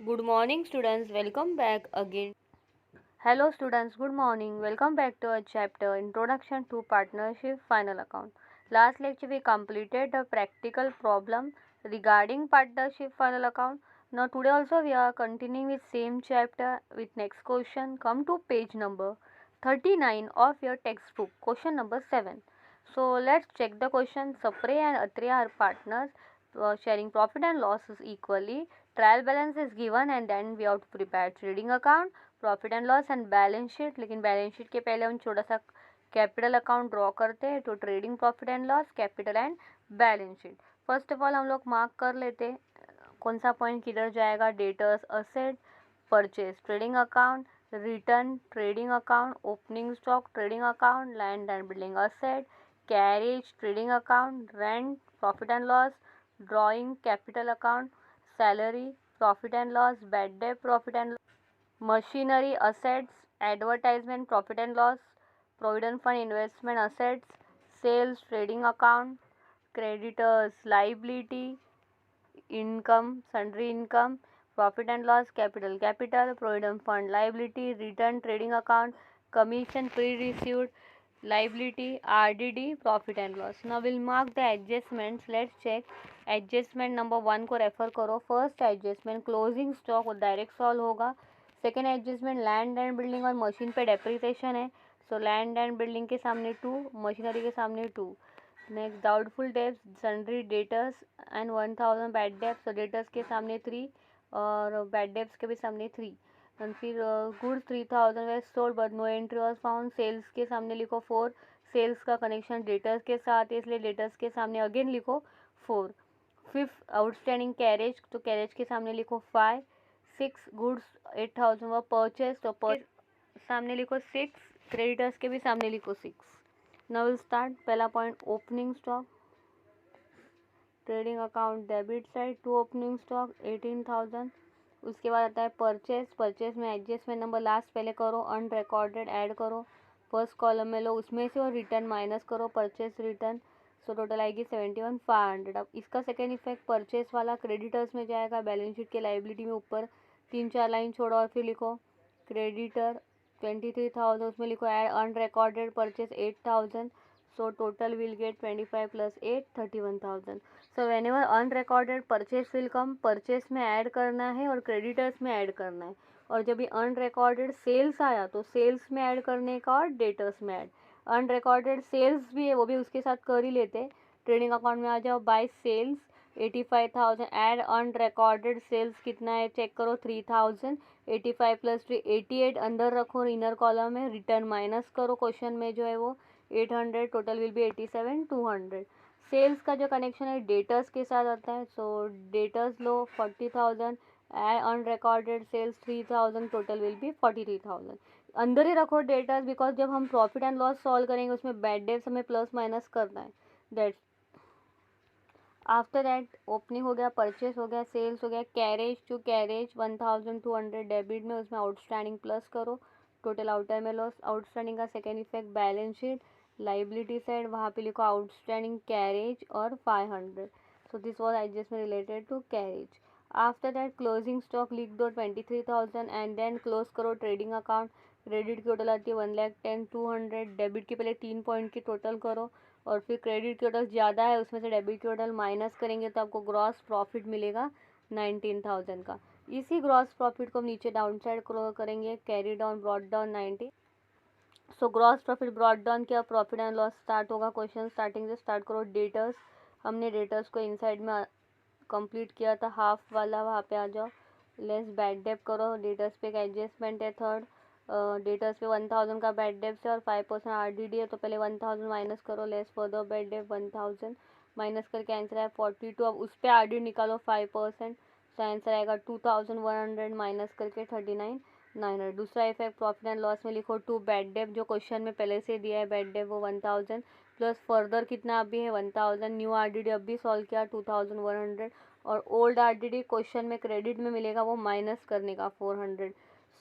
Good morning, students. Welcome back again. Hello, students. Good morning. Welcome back to our chapter Introduction to Partnership Final Account. Last lecture we completed a practical problem regarding partnership final account. Now today also we are continuing with same chapter with next question. Come to page number 39 of your textbook. Question number 7. So let's check the question. Sapre and Atre are partners sharing profit and losses equally. Trial balance is given and then we have to prepare trading account, profit and loss and balance sheet. लेकिन balance sheet के पहले हम छोटा सा capital account draw करते हैं. तो trading profit and loss, capital and balance sheet. First of all हम लोग मार्क कर लेते कौन सा पॉइंट किधर जाएगा. Debtors, asset, purchase, trading account, return, trading account, opening stock, trading account, land and building asset, carriage, trading account, rent, profit and loss, drawing, capital account, salary, profit and loss, bad debt, profit and machinery, assets, advertisement, profit and loss, provident fund, investment assets, sales, trading account, creditors, liability, income, sundry income, profit and loss, capital, provident fund, liability, return, trading account, commission pre-received, liability, RDD, profit and loss. Now we'll mark the adjustments. Let's check. Adjustment number 1 को refer करो. First adjustment closing stock और direct solve होगा. Second adjustment land and building और machine पे depreciation है. So land and building के सामने 2, machinery के सामने 2. Next doubtful debts, sundry, debtors and 1000 bad debts. तो डेटर्स के सामने 3 और बैड डेब्स के भी सामने 3. एंड फिर goods 3000 they sold but no entry was found. Sales के सामने लिखो 4. सेल्स का कनेक्शन डेटर्स के साथ है इसलिए डेटर्स के सामने अगेन लिखो 4. फिफ्थ आउटस्टैंडिंग कैरेज, तो कैरेज के सामने लिखो 5. 6 गुड्स 8000 व परचेज, तो सामने लिखो 6. क्रेडिटर्स के भी सामने लिखो 6. Now will start. पहला point opening stock, trading account debit side to opening stock 18000. उसके बाद आता है परचेज. परचेज में एडजस्टमेंट नंबर लास्ट पहले करो, अनरिकॉर्डेड ऐड करो फर्स्ट कॉलम में लो उसमें से, और रिटर्न माइनस करो परचेज रिटर्न. सो टोटल आएगी 71,500. अब इसका सेकेंड इफेक्ट परचेज वाला क्रेडिटर्स में जाएगा. बैलेंस शीट के लाइबिलिटी में ऊपर 3-4 लाइन छोड़ो और फिर लिखो क्रेडिटर 23,000, उसमें लिखो add unrecorded purchase 8,000. So total will get 25 plus 8 31,000. So whenever unrecorded purchase will come, purchase में ऐड करना है और क्रेडिटर्स में ऐड करना है. और जब भी अनरिकॉर्डेड सेल्स आया तो सेल्स में ऐड करने का और डेटर्स में ऐड. अनरिकॉर्डेड सेल्स भी है वो भी उसके साथ कर ही लेते. ट्रेडिंग अकाउंट में आ जाओ. By sales 85,000 add unrecorded sales कितना है चेक करो 3,000. 85 प्लस 3 88 अंदर रखो इनर कॉलम में. रिटर्न माइनस करो क्वेश्चन में जो है वो 800. Total will B 87,200. सेल्स का जो कनेक्शन है डेटर्स के साथ आता है. सो डेटर्स लो 40,000 unrecorded sales 3,000. Total will be 43,000. अंदर ही रखो डेटर्स बिकॉज जब हम प्रॉफिट एंड लॉस सॉल्व करेंगे उसमें बैड डेट्स हमें प्लस माइनस करना है. दैट्स आफ्टर दैट ओपनिंग हो गया, परचेस हो गया, सेल्स हो गया. कैरेज टू कैरेज 1200 डेबिट में, उसमें आउटस्टैंडिंग प्लस करो. टोटल आउटर में लॉस. आउटस्टैंडिंग का second effect balance sheet liability side, वहाँ पे लिखो आउटस्टैंडिंग कैरेज और 500. So this was adjustment related to carriage. After that closing stock लिख दो 23,000 एंड देन क्लोज करो ट्रेडिंग अकाउंट. क्रेडिट की टोटल आती है 1,10,200. डेबिट की पहले 3 पॉइंट की टोटल करो और फिर क्रेडिट की टोटल ज़्यादा है उसमें से डेबिट की टोटल माइनस करेंगे तो आपको ग्रॉस प्रॉफिट मिलेगा 19,000 का. इसी ग्रॉस प्रॉफिट को हम नीचे डाउन साइड करेंगे. Carry down brought down 90. So gross profit brought down किया, प्रॉफिट एंड लॉस स्टार्ट होगा. क्वेश्चन स्टार्टिंग से स्टार्ट करो. डेटर्स, हमने डेटर्स को इनसाइड में कंप्लीट किया था हाफ वाला, वहाँ पे आ जाओ. लेस बैड डेप करो. डेटर्स पे एक एडजस्टमेंट है थर्ड. डेटर्स पे 1000 का बैड डेप्स है और 5% RDD है. तो पहले 1000 माइनस करो. Less further bad debt 1000 minus करके आंसर है 42. अब उस पर RDD निकालो 5%. तो आंसर आएगा 2100 माइनस करके 39,900. दूसरा इफेक्ट प्रॉफिट एंड लॉस में लिखो 2 बैड डेप जो क्वेश्चन में पहले से दिया है. बैड डेप वो 1000 प्लस फर्दर कितना अभी है 1000. न्यू RDD अब भी सॉल्व किया 2100. और ओल्ड RDD क्वेश्चन में क्रेडिट में मिलेगा वो माइनस करने का 400.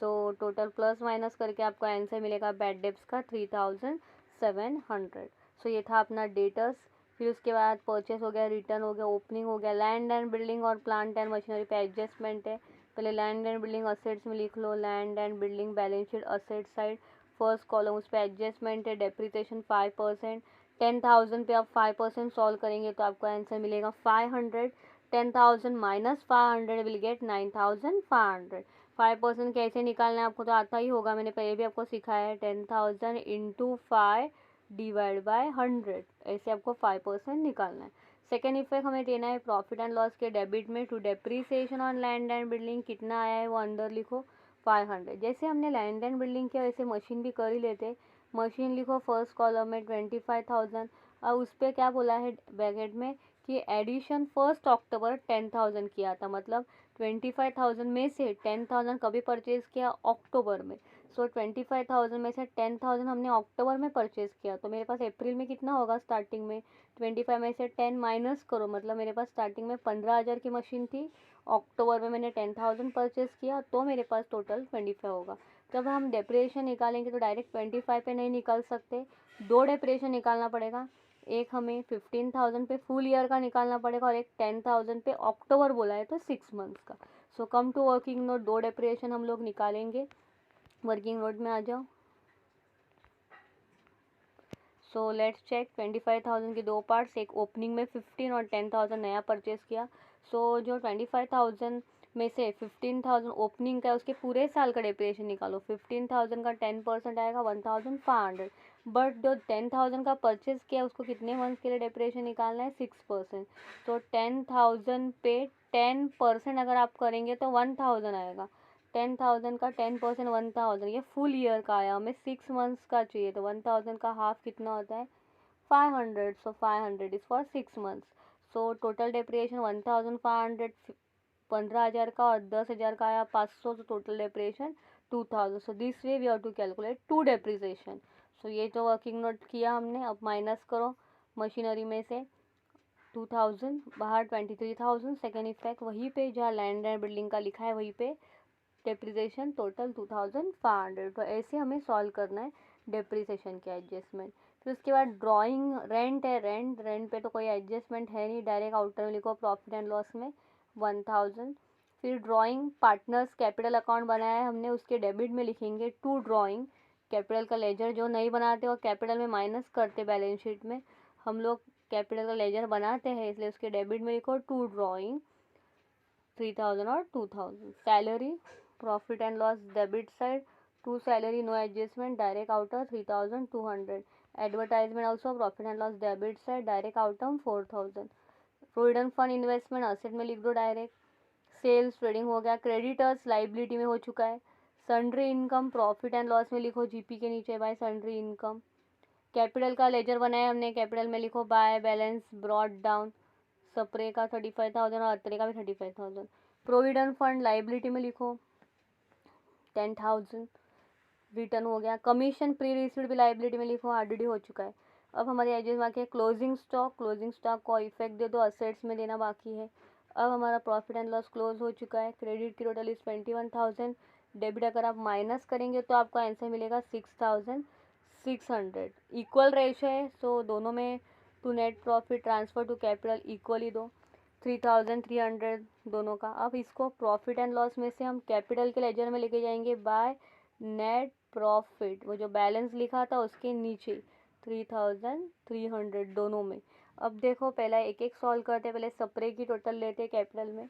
सो टोटल प्लस माइनस करके आपको आंसर मिलेगा बैड डेप्स का 3,700. सो ये था अपना डेटर्स. फिर उसके बाद परचेस हो गया, रिटर्न हो गया, ओपनिंग हो गया, लैंड एंड बिल्डिंग और प्लांट एंड मशीनरी पे एडजस्टमेंट है. पहले लैंड एंड बिल्डिंग असेट्स में लिख लो, land and building balance sheet asset side first column, उस पर एडजस्टमेंट है डेप्रिसिएशन 5%। 10,000 पे आप 5% सॉल्व करेंगे तो आपको आंसर मिलेगा 500। 10,000 माइनस 500 विल गेट 9,500। 5% कैसे निकालना है आपको तो आता ही होगा, मैंने पहले भी आपको सिखाया है। 10,000 इंटू 5 डिवाइड बाय 100, ऐसे आपको 5% निकालना है। सेकेंड इफेक्ट हमें देना है प्रॉफिट एंड लॉस के डेबिट में to depreciation on land and building. कितना आया है वो अंदर लिखो 500। जैसे हमने लैंड एंड बिल्डिंग किया वैसे मशीन भी कर ही लेते। मशीन लिखो फर्स्ट कॉलम में 25,000। अब उस पर क्या बोला है ब्रैकेट में कि एडिशन 1 अक्टूबर 10,000 किया था, मतलब 25,000 में से 10,000 कभी परचेज किया अक्टूबर में। सो 25,000 में से 10,000 हमने अक्टूबर में परचेज किया, तो मेरे पास अप्रैल में कितना होगा स्टार्टिंग में 25 में से 10 माइनस करो, मतलब मेरे पास स्टार्टिंग में 15,000 की मशीन थी, अक्टूबर में मैंने 10,000 परचेज किया तो मेरे पास टोटल 25 होगा। जब हम डेप्रिसिएशन निकालेंगे तो डायरेक्ट 25 पे नहीं निकाल सकते, दो डेप्रिसिएशन निकालना पड़ेगा। एक हमें 15,000 पे फुल ईयर का निकालना पड़ेगा और एक 10,000 पे अक्टूबर बोला है तो 6 मंथ्स का। सो कम टू वर्किंग नोट, दो डेप्रिसिएशन हम लोग निकालेंगे। वर्किंग नोट में आ जाओ। सो लेट्स चेक 25,000 के दो पार्ट्स, एक ओपनिंग में 15 और 10,000 नया परचेज किया। सो जो 25,000 में से 15,000 ओपनिंग का है उसके पूरे साल का डेप्रिसिएशन निकालो। 15,000 का 10% आएगा 1,500, बट जो 10,000 का परचेज किया उसको कितने मंथ्स के लिए डेप्रिसिएशन निकालना है 6%। तो 10,000 पे 10% अगर आप करेंगे तो 1,000 आएगा। 10,000 का 10% 1,000, ये फुल ईयर का आया, हमें 6 मंथ्स का चाहिए तो 1,000 का हाफ कितना होता है 500। So 500 is for 6 months. So total depreciation 1,500, 15,000 का और 10,000 का आया 500, तो total depreciation 2,000। So this way we have to calculate to depreciation. So ये तो वर्किंग नोट किया हमने, अब माइनस करो मशीनरी में से 2,000 बाहर 23,000। सेकेंड इफेक्ट वहीं पे जहाँ लैंड एंड बिल्डिंग का लिखा है वहीं पे डेप्रिसिएशन टोटल 2,500। तो ऐसे हमें सॉल्व करना है डेप्रिसिएशन के एडजस्टमेंट। फिर उसके बाद ड्राइंग रेंट है, रेंट पे तो कोई एडजस्टमेंट है नहीं, डायरेक्ट आउटर में लिखो प्रॉफिट एंड लॉस में 1,000। फिर ड्राइंग पार्टनर्स कैपिटल अकाउंट बनाया है हमने, उसके डेबिट में लिखेंगे टू ड्राइंग। कैपिटल का लेजर जो नहीं बनाते और कैपिटल में माइनस करते बैलेंस शीट में, हम लोग कैपिटल का लेजर बनाते हैं इसलिए उसके डेबिट में लिखो टू ड्राइंग 3,000 और 2,000। Salary profit and loss debit side, to salary no adjustment direct outward 3,200। Advertisement also profit and loss debit side direct आउटम 4,000। प्रोविडेंट फंड इन्वेस्टमेंट असेट में लिख दो डायरेक्ट। सेल्स ट्रेडिंग हो गया, क्रेडिटर्स लाइबिलिटी में हो चुका है। Sundry income profit and loss में लिखो जीपी के नीचे बाय सन्ड्री इनकम। कैपिटल का लेजर बनाया हमने, कैपिटल में लिखो by balance brought down, Sapre का 35,000 और अत्रे का भी 35,000। प्रोविडेंट फंड लाइबिलिटी में लिखो 10,000 रिटर्न हो गया। कमीशन प्री रिसीव्ड भी लाइबिलिटी में लिखो, आरडीडी हो चुका है। अब हमारे एजेस बाकी है क्लोजिंग स्टॉक, क्लोजिंग स्टॉक को इफेक्ट दे दो, असेट्स में देना बाकी है। अब हमारा प्रॉफिट एंड लॉस क्लोज हो चुका है। क्रेडिट की टोटल इज 21,000, डेबिट अगर आप माइनस करेंगे तो आपको आंसर मिलेगा 6,600। इक्वल रेशो है, सो दोनों में to net profit transfer to capital equally दो 3,300 दोनों का। अब इसको प्रॉफिट एंड लॉस में से हम कैपिटल के लेजर में लेके जाएंगे बाय नेट प्रॉफिट, वो जो बैलेंस लिखा था उसके नीचे 3,300 दोनों में। अब देखो पहला एक एक सॉल्व करते, पहले सप्रे की टोटल लेते कैपिटल में।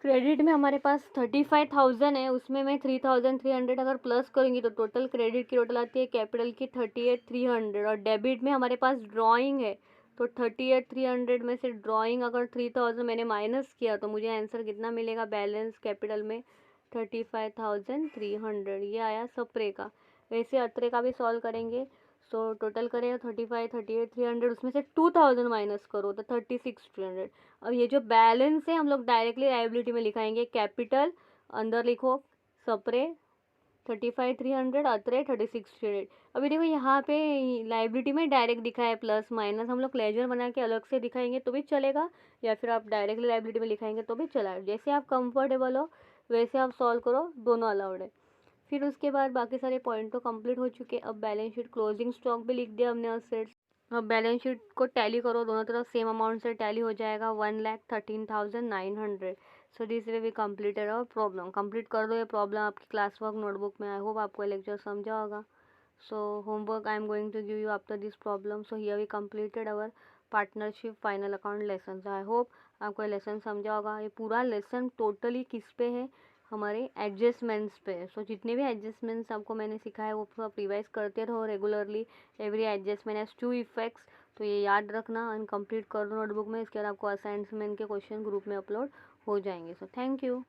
क्रेडिट में हमारे पास 35,000 है, उसमें मैं 3,300 अगर प्लस करूँगी तो टोटल क्रेडिट की टोटल आती है कैपिटल की 38,300। और डेबिट में हमारे पास ड्राइंग है तो 38,300 में से ड्राइंग अगर 3,000 मैंने माइनस किया तो मुझे आंसर कितना मिलेगा बैलेंस कैपिटल में 35,300। ये आया सप्रे का। वैसे अत्रे का भी सॉल्व करेंगे, सो टोटल करें 35, 38,300, उसमें से 2,000 माइनस करो तो 36,300। अब ये जो बैलेंस है हम लोग डायरेक्टली लाइबिलिटी में लिखाएंगे, कैपिटल अंदर लिखो सप्रे 35,300, अत्रे 36,300। अभी देखो यहाँ पे लाइबिलिटी में डायरेक्ट दिखा है प्लस माइनस, हम लोग लेजर बना के अलग से दिखाएंगे तो भी चलेगा, या फिर आप डायरेक्टली लाइबिलिटी में लिखाएंगे तो भी चला है, जैसे आप कंफर्टेबल हो वैसे आप सॉल्व करो, दोनों अलाउड है। फिर उसके बाद बाकी सारे पॉइंट तो कंप्लीट हो चुके। अब बैलेंस शीट क्लोजिंग स्टॉक भी लिख दिया हमने असेट्स। अब बैलेंस शीट को टैली करो, दोनों तरफ सेम अमाउंट से टैली हो जाएगा 1,13,900। So this way we completed our problem. Complete कर दो ये प्रॉब्लम आपकी क्लास वर्क नोटबुक में। आई होप आपको लेक्चर समझा होगा। So homework I am going to give you after this problem. So here we completed our partnership final account lesson. I hope आपको ये लेसन समझा होगा। ये पूरा लेसन टोटली किस पे है, हमारे एडजस्टमेंट्स पे। सो जितने भी एडजस्टमेंट्स आपको मैंने सिखाया वो सब रिवाइज करते रहो regularly. Every adjustment has 2 effects, तो ये याद रखना एंड कंप्लीट कर दो नोटबुक में। इसके बाद आपको असाइनमेंट के क्वेश्चन ग्रुप में अपलोड हो जाएंगे। So thank you.